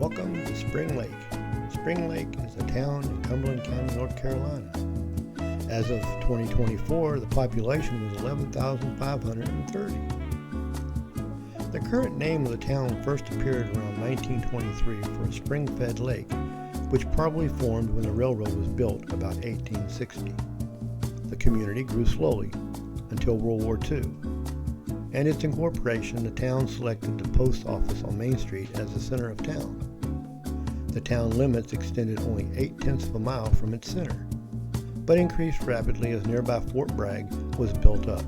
Welcome to Spring Lake. Spring Lake is a town in Cumberland County, North Carolina. As of 2024, the population was 11,530. The current name of the town first appeared around 1923 for a spring-fed lake, which probably formed when the railroad was built about 1860. The community grew slowly until World War II. And its incorporation, the town selected the post office on Main Street as the center of town. The town limits extended only 0.8 of a mile from its center, but increased rapidly as nearby Fort Bragg was built up.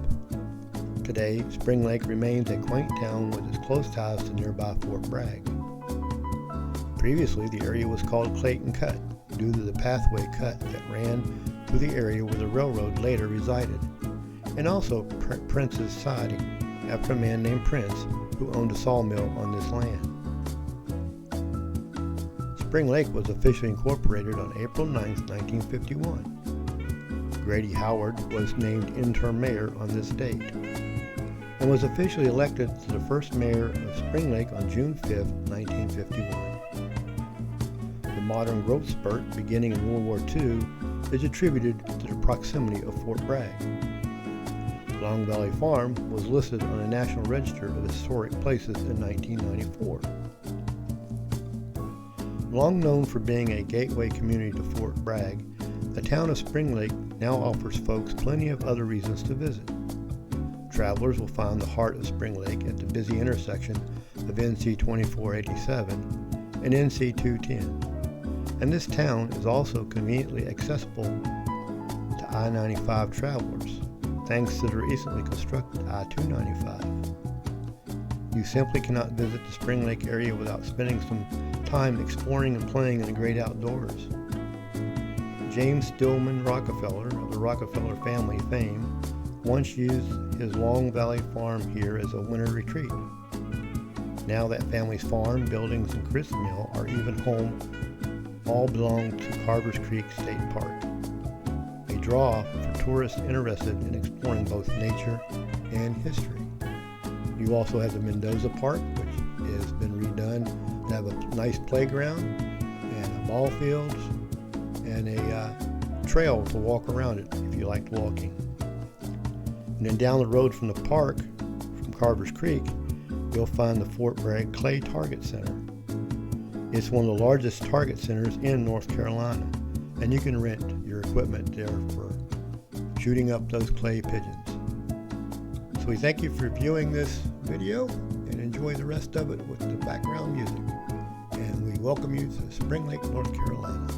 Today, Spring Lake remains a quaint town with its close ties to nearby Fort Bragg. Previously, the area was called Clayton Cut due to the pathway cut that ran through the area where the railroad later resided, and also Prince's Siding, after a man named Prince who owned a sawmill on this land. Spring Lake was officially incorporated on April 9, 1951. Grady Howard was named interim mayor on this date, and was officially elected to the first mayor of Spring Lake on June 5, 1951. The modern growth spurt beginning in World War II is attributed to the proximity of Fort Bragg. Long Valley Farm was listed on the National Register of Historic Places in 1994. Long known for being a gateway community to Fort Bragg, the town of Spring Lake now offers folks plenty of other reasons to visit. Travelers will find the heart of Spring Lake at the busy intersection of NC 2487 and NC 210. And this town is also conveniently accessible to I-95 travelers, thanks to the recently constructed I-295. You simply cannot visit the Spring Lake area without spending some time exploring and playing in the great outdoors. James Stillman Rockefeller of the Rockefeller family fame once used his Long Valley Farm here as a winter retreat. Now that family's farm, buildings, and grist mill are even home all belong to Carvers Creek State Park, a draw for tourists interested in exploring both nature and history. You also have the Mendoza Park, which has been redone to have a nice playground and a ball fields and a trail to walk around it if you liked walking. And then down the road from the park, from Carvers Creek, you'll find the Fort Bragg Clay Target Center. It's one of the largest target centers in North Carolina, and you can rent your equipment there for shooting up those clay pigeons. So we thank you for viewing this video and enjoy the rest of it with the background music. And we welcome you to Spring Lake, North Carolina.